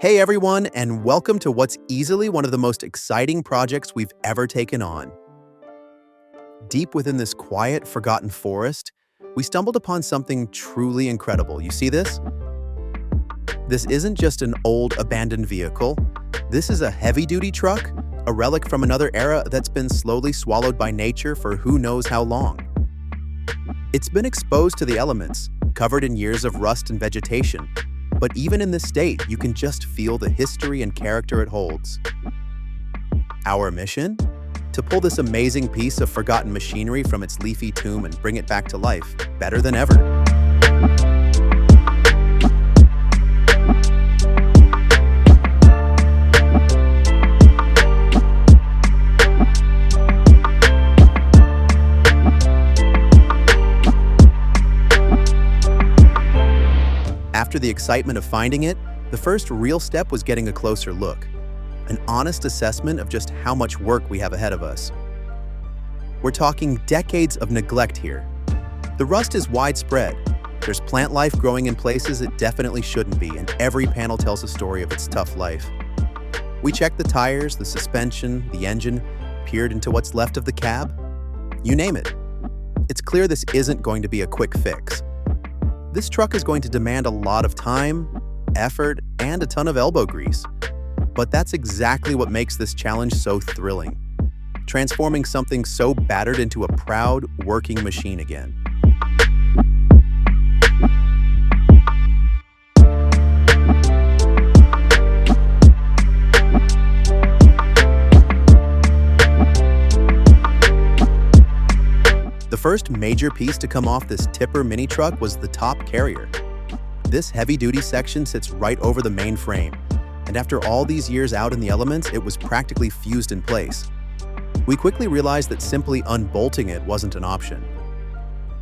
Hey everyone, and welcome to what's easily one of the most exciting projects we've ever taken on. Deep within this quiet, forgotten forest, we stumbled upon something truly incredible. You see this? This isn't just an old, abandoned vehicle. This is a heavy-duty truck, a relic from another era that's been slowly swallowed by nature for who knows how long. It's been exposed to the elements, covered in years of rust and vegetation, but even in this state, you can just feel the history and character it holds. Our mission? To pull this amazing piece of forgotten machinery from its leafy tomb and bring it back to life, better than ever. After the excitement of finding it, the first real step was getting a closer look, an honest assessment of just how much work we have ahead of us. We're talking decades of neglect here. The rust is widespread. There's plant life growing in places it definitely shouldn't be, and every panel tells a story of its tough life. We checked the tires, the suspension, the engine, peered into what's left of the cab. You name it. It's clear this isn't going to be a quick fix. This truck is going to demand a lot of time, effort, and a ton of elbow grease. But that's exactly what makes this challenge so thrilling, transforming something so battered into a proud, working machine again. The first major piece to come off this tipper mini truck was the top carrier. This heavy-duty section sits right over the main frame, and after all these years out in the elements, it was practically fused in place. We quickly realized that simply unbolting it wasn't an option.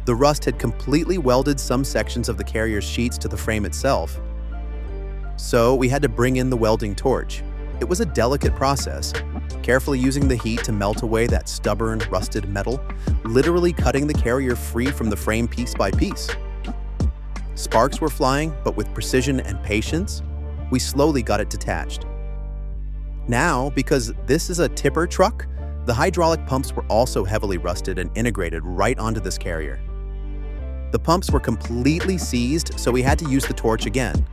The rust had completely welded some sections of the carrier's sheets to the frame itself, so we had to bring in the welding torch. It was a delicate process, carefully using the heat to melt away that stubborn, rusted metal, literally cutting the carrier free from the frame piece by piece. Sparks were flying, but with precision and patience, we slowly got it detached. Now, because this is a tipper truck, the hydraulic pumps were also heavily rusted and integrated right onto this carrier. The pumps were completely seized, so we had to use the torch again,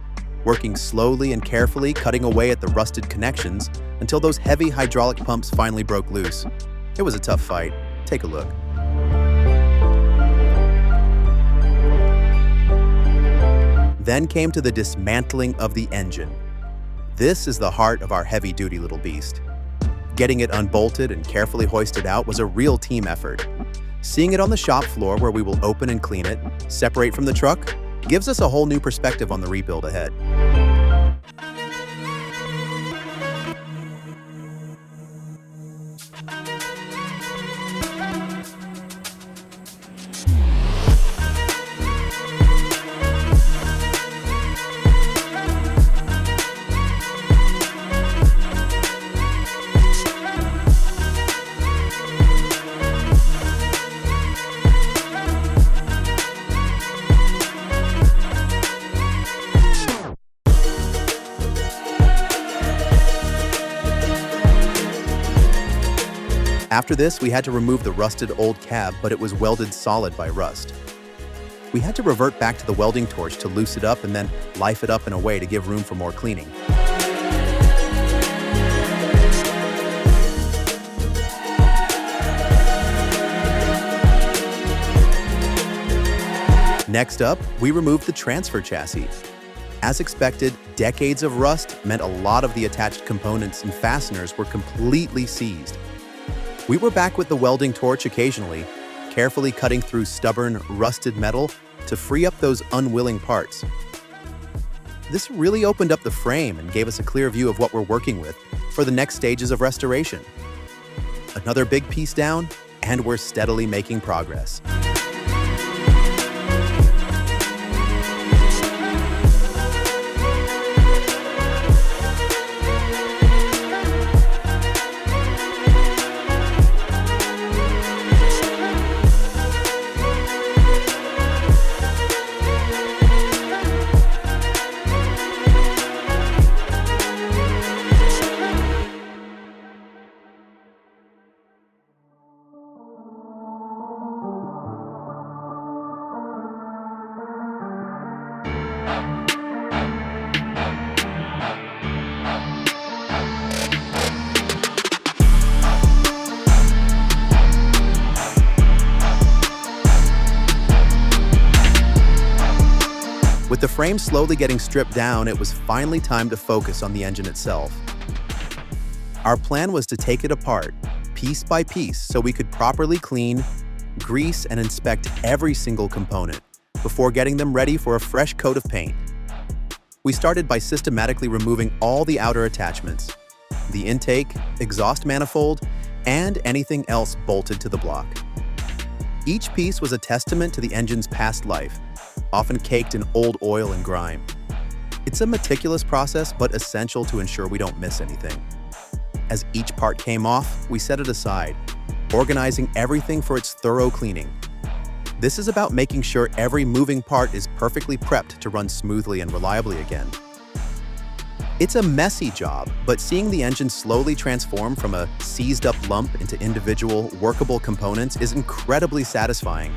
working slowly and carefully, cutting away at the rusted connections until those heavy hydraulic pumps finally broke loose. It was a tough fight. Take a look. Then came to the dismantling of the engine. This is the heart of our heavy-duty little beast. Getting it unbolted and carefully hoisted out was a real team effort. Seeing it on the shop floor where we will open and clean it, separate from the truck, gives us a whole new perspective on the rebuild ahead. After this, we had to remove the rusted old cab, but it was welded solid by rust. We had to revert back to the welding torch to loose it up and then life it up in a way to give room for more cleaning. Next up, we removed the transfer chassis. As expected, decades of rust meant a lot of the attached components and fasteners were completely seized. We were back with the welding torch occasionally, carefully cutting through stubborn, rusted metal to free up those unwilling parts. This really opened up the frame and gave us a clear view of what we're working with for the next stages of restoration. Another big piece down, and we're steadily making progress. the frame slowly getting stripped down, it was finally time to focus on the engine itself. Our plan was to take it apart, piece by piece, so we could properly clean, grease, and inspect every single component before getting them ready for a fresh coat of paint. We started by systematically removing all the outer attachments, the intake, exhaust manifold, and anything else bolted to the block. Each piece was a testament to the engine's past life, often caked in old oil and grime. It's a meticulous process, but essential to ensure we don't miss anything. As each part came off, we set it aside, organizing everything for its thorough cleaning. This is about making sure every moving part is perfectly prepped to run smoothly and reliably again. It's a messy job, but seeing the engine slowly transform from a seized-up lump into individual, workable components is incredibly satisfying.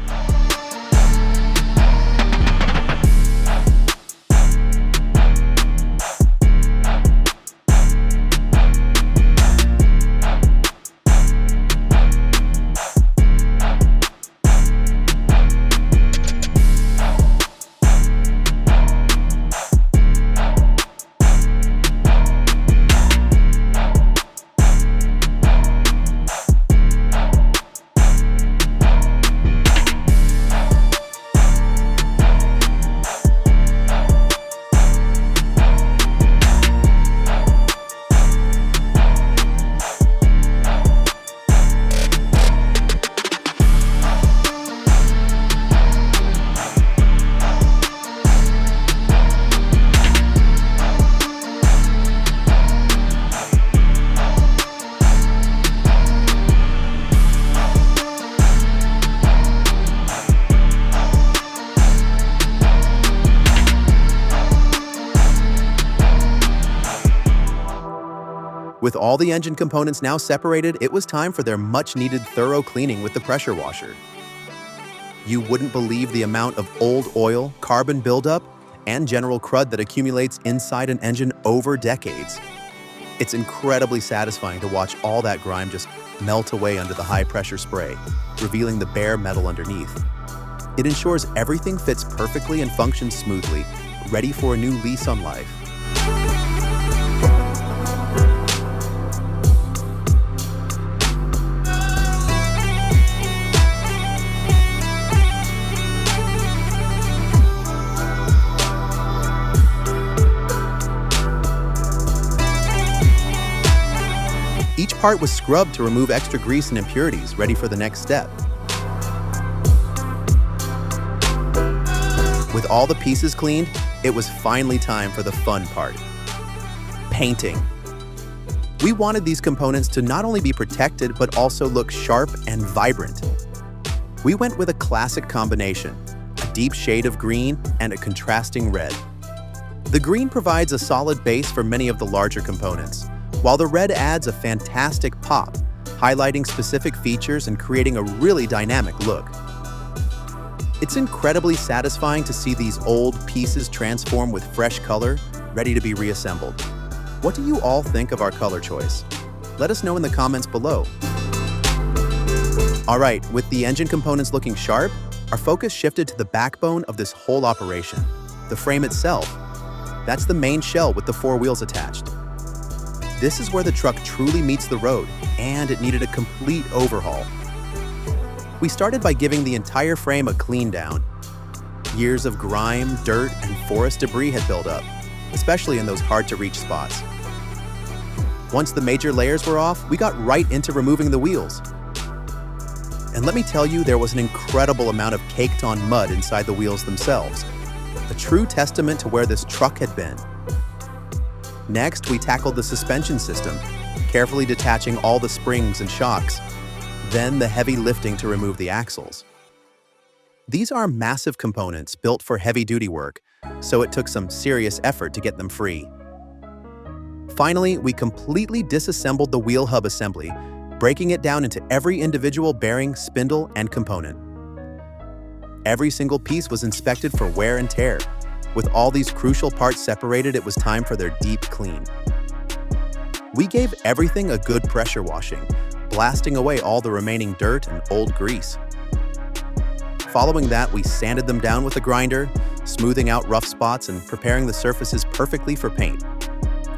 With all the engine components now separated, it was time for their much-needed thorough cleaning with the pressure washer. You wouldn't believe the amount of old oil, carbon buildup, and general crud that accumulates inside an engine over decades. It's incredibly satisfying to watch all that grime just melt away under the high-pressure spray, revealing the bare metal underneath. It ensures everything fits perfectly and functions smoothly, ready for a new lease on life. Each part was scrubbed to remove extra grease and impurities, ready for the next step. With all the pieces cleaned, it was finally time for the fun part: painting. We wanted these components to not only be protected, but also look sharp and vibrant. We went with a classic combination: a deep shade of green and a contrasting red. The green provides a solid base for many of the larger components, while the red adds a fantastic pop, highlighting specific features and creating a really dynamic look. It's incredibly satisfying to see these old pieces transform with fresh color, ready to be reassembled. What do you all think of our color choice? Let us know in the comments below. All right, with the engine components looking sharp, our focus shifted to the backbone of this whole operation, the frame itself. That's the main shell with the 4 wheels attached. This is where the truck truly meets the road, and it needed a complete overhaul. We started by giving the entire frame a clean down. Years of grime, dirt, and forest debris had built up, especially in those hard-to-reach spots. Once the major layers were off, we got right into removing the wheels. And let me tell you, there was an incredible amount of caked-on mud inside the wheels themselves, a true testament to where this truck had been. Next, we tackled the suspension system, carefully detaching all the springs and shocks, then the heavy lifting to remove the axles. These are massive components built for heavy-duty work, so it took some serious effort to get them free. Finally, we completely disassembled the wheel hub assembly, breaking it down into every individual bearing, spindle, and component. Every single piece was inspected for wear and tear. With all these crucial parts separated, it was time for their deep clean. We gave everything a good pressure washing, blasting away all the remaining dirt and old grease. Following that, we sanded them down with a grinder, smoothing out rough spots and preparing the surfaces perfectly for paint.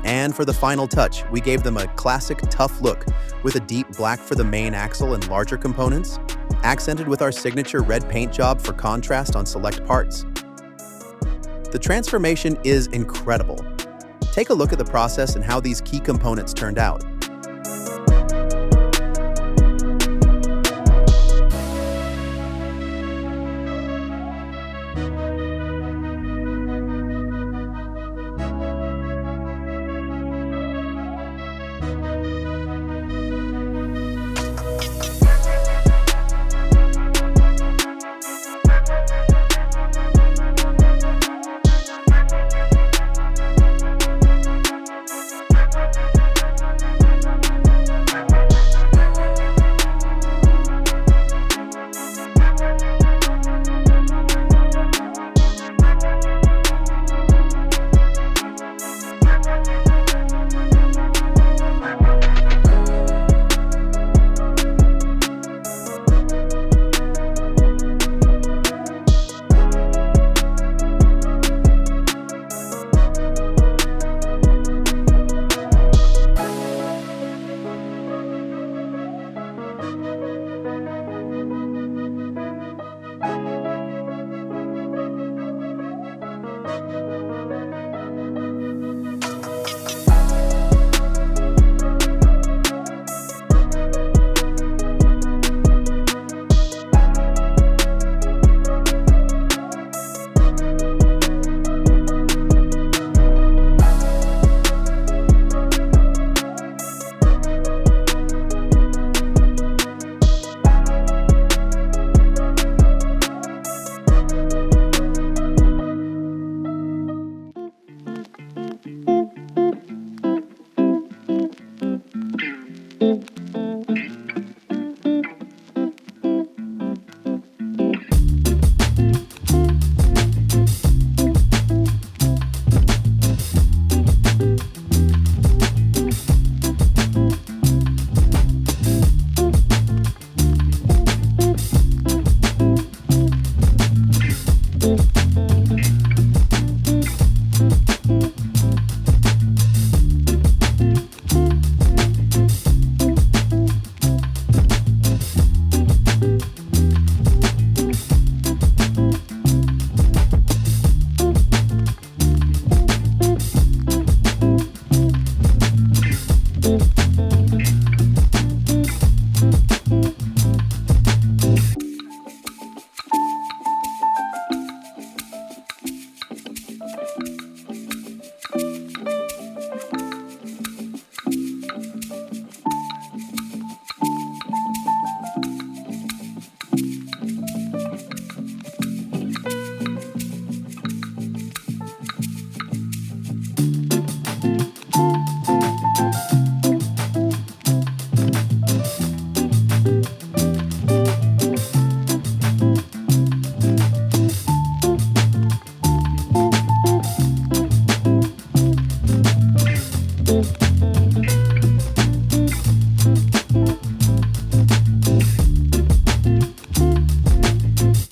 And for the final touch, we gave them a classic tough look with a deep black for the main axle and larger components, accented with our signature red paint job for contrast on select parts. The transformation is incredible. Take a look at the process and how these key components turned out.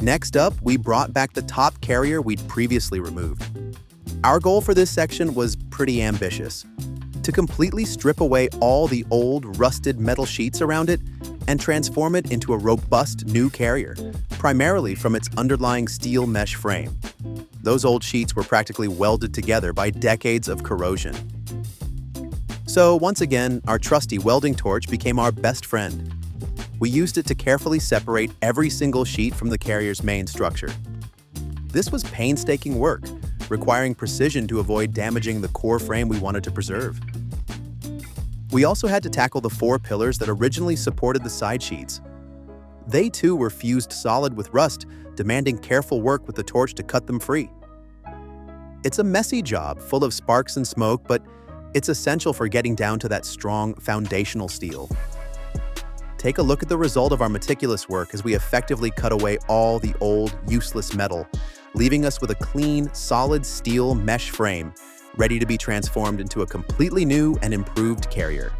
Next up, we brought back the top carrier we'd previously removed. Our goal for this section was pretty ambitious: to completely strip away all the old, rusted metal sheets around it and transform it into a robust new carrier, primarily from its underlying steel mesh frame. Those old sheets were practically welded together by decades of corrosion. So once again, our trusty welding torch became our best friend. We used it to carefully separate every single sheet from the carrier's main structure. This was painstaking work, requiring precision to avoid damaging the core frame we wanted to preserve. We also had to tackle the 4 pillars that originally supported the side sheets. They too were fused solid with rust, demanding careful work with the torch to cut them free. It's a messy job, full of sparks and smoke, but it's essential for getting down to that strong foundational steel. Take a look at the result of our meticulous work as we effectively cut away all the old, useless metal, leaving us with a clean, solid steel mesh frame, ready to be transformed into a completely new and improved carrier.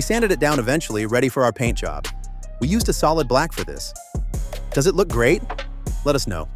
sanded it down eventually, ready for our paint job. We used a solid black for this. Does it look great? Let us know.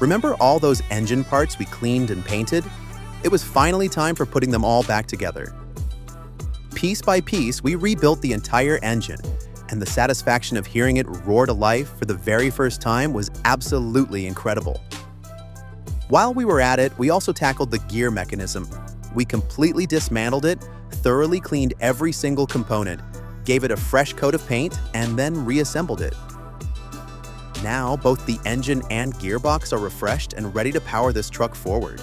Remember all those engine parts we cleaned and painted? It was finally time for putting them all back together. Piece by piece, we rebuilt the entire engine, and the satisfaction of hearing it roar to life for the very first time was absolutely incredible. While we were at it, we also tackled the gear mechanism. We completely dismantled it, thoroughly cleaned every single component, gave it a fresh coat of paint, and then reassembled it. Now, both the engine and gearbox are refreshed and ready to power this truck forward.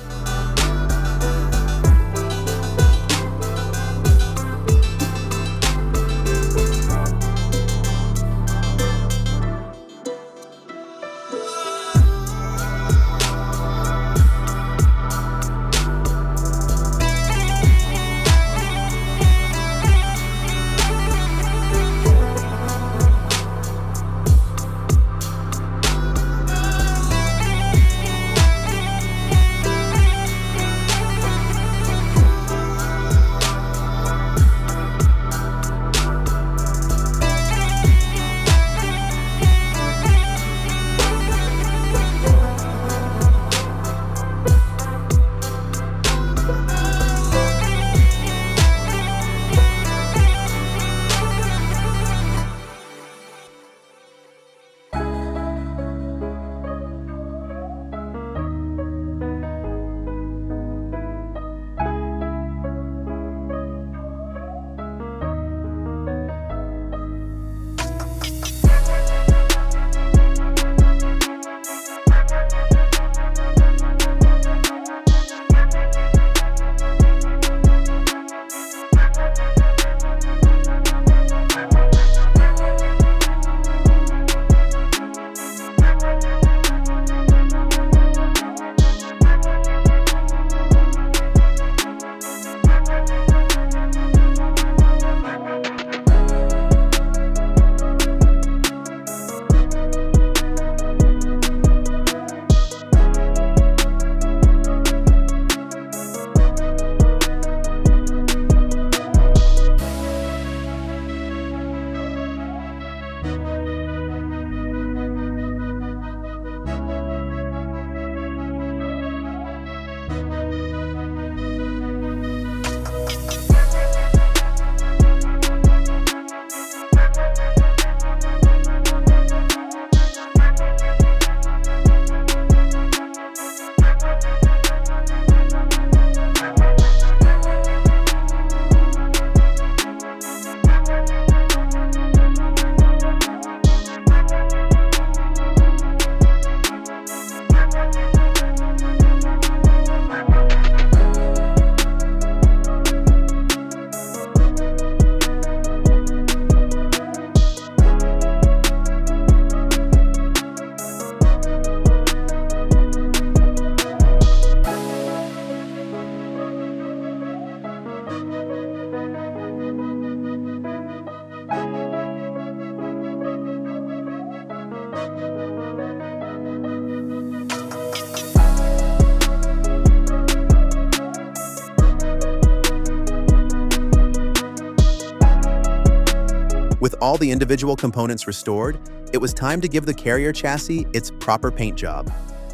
With all the individual components restored, it was time to give the carrier chassis its proper paint job.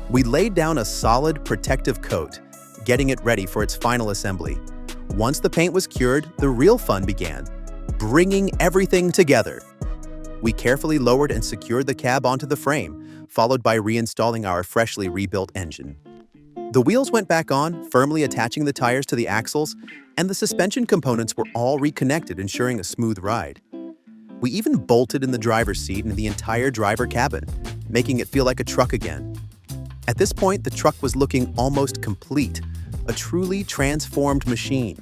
We laid down a solid protective coat, getting it ready for its final assembly. Once the paint was cured, the real fun began, bringing everything together. We carefully lowered and secured the cab onto the frame, followed by reinstalling our freshly rebuilt engine. The wheels went back on, firmly attaching the tires to the axles, and the suspension components were all reconnected, ensuring a smooth ride. We even bolted in the driver's seat and the entire driver cabin, making it feel like a truck again. At this point, the truck was looking almost complete, a truly transformed machine.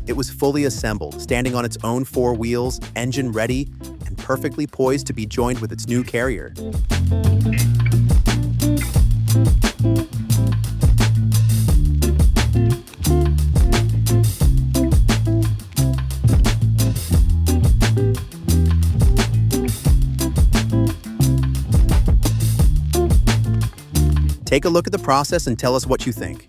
It was fully assembled, standing on its own four wheels, engine ready, and perfectly poised to be joined with its new carrier. Take a look at the process and tell us what you think.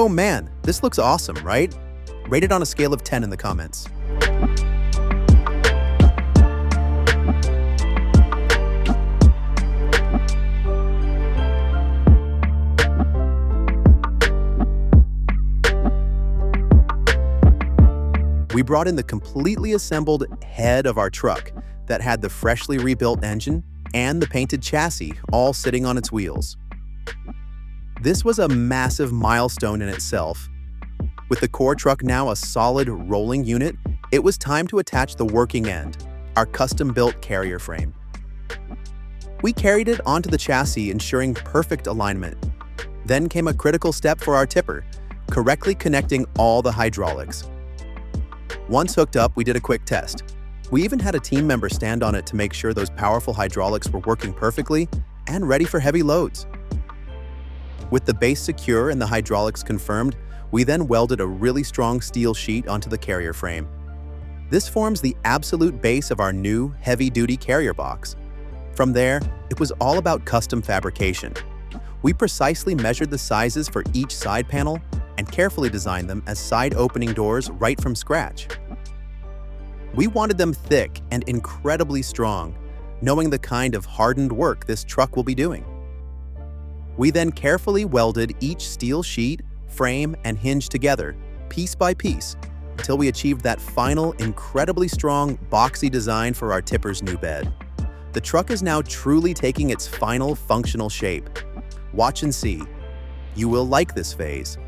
Oh man, this looks awesome, right? Rate it on a scale of 10 in the comments. We brought in the completely assembled head of our truck that had the freshly rebuilt engine and the painted chassis all sitting on its wheels. This was a massive milestone in itself. With the core truck now a solid rolling unit, it was time to attach the working end, our custom-built carrier frame. We carried it onto the chassis, ensuring perfect alignment. Then came a critical step for our tipper, correctly connecting all the hydraulics. Once hooked up, we did a quick test. We even had a team member stand on it to make sure those powerful hydraulics were working perfectly and ready for heavy loads. With the base secure and the hydraulics confirmed, we then welded a really strong steel sheet onto the carrier frame. This forms the absolute base of our new heavy-duty carrier box. From there, it was all about custom fabrication. We precisely measured the sizes for each side panel and carefully designed them as side opening doors right from scratch. We wanted them thick and incredibly strong, knowing the kind of hardened work this truck will be doing. We then carefully welded each steel sheet, frame, and hinge together, piece by piece, until we achieved that final, incredibly strong, boxy design for our tipper's new bed. The truck is now truly taking its final functional shape. Watch and see. You will like this phase.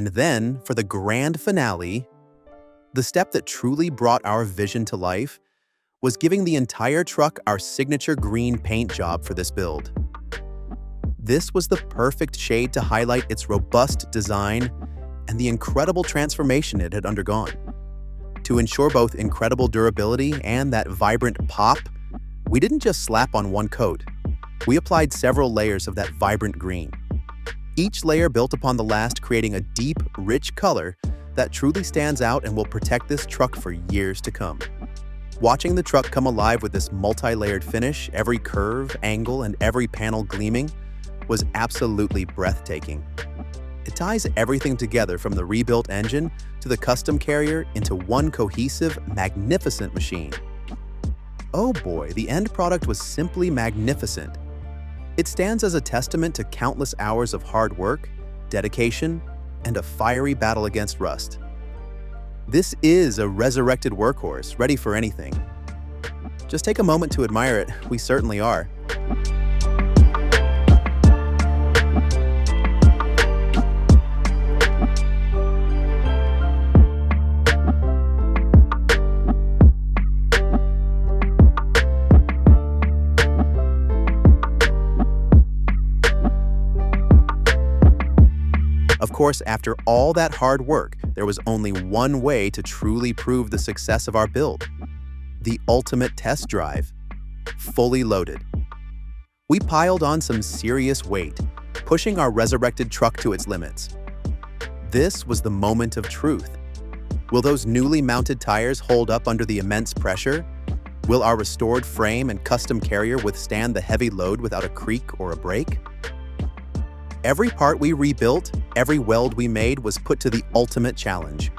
And then, for the grand finale, the step that truly brought our vision to life was giving the entire truck our signature green paint job for this build. This was the perfect shade to highlight its robust design and the incredible transformation it had undergone. To ensure both incredible durability and that vibrant pop, we didn't just slap on one coat. We applied several layers of that vibrant green. Each layer built upon the last, creating a deep, rich color that truly stands out and will protect this truck for years to come. Watching the truck come alive with this multi-layered finish, every curve, angle, and every panel gleaming, was absolutely breathtaking. It ties everything together from the rebuilt engine to the custom carrier into one cohesive, magnificent machine. Oh boy, the end product was simply magnificent. It stands as a testament to countless hours of hard work, dedication, and a fiery battle against rust. This is a resurrected workhorse, ready for anything. Just take a moment to admire it, we certainly are. Of course, after all that hard work, there was only one way to truly prove the success of our build: the ultimate test drive, fully loaded. We piled on some serious weight, pushing our resurrected truck to its limits. This was the moment of truth. Will those newly mounted tires hold up under the immense pressure? Will our restored frame and custom carrier withstand the heavy load without a creak or a break? Every part we rebuilt, every weld we made was put to the ultimate challenge.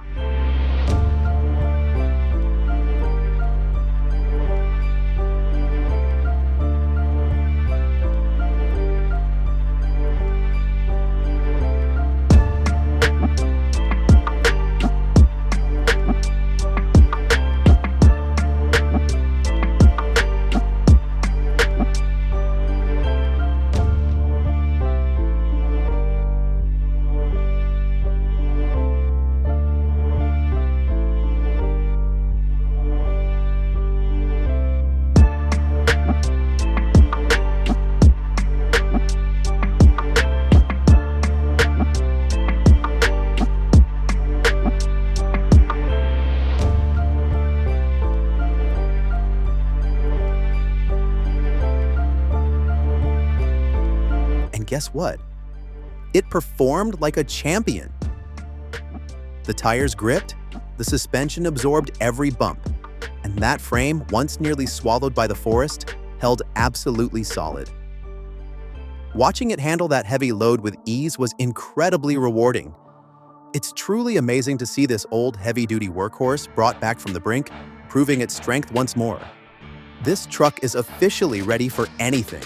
Guess what? It performed like a champion. The tires gripped, the suspension absorbed every bump, and that frame, once nearly swallowed by the forest, held absolutely solid. Watching it handle that heavy load with ease was incredibly rewarding. It's truly amazing to see this old heavy-duty workhorse brought back from the brink, proving its strength once more. This truck is officially ready for anything.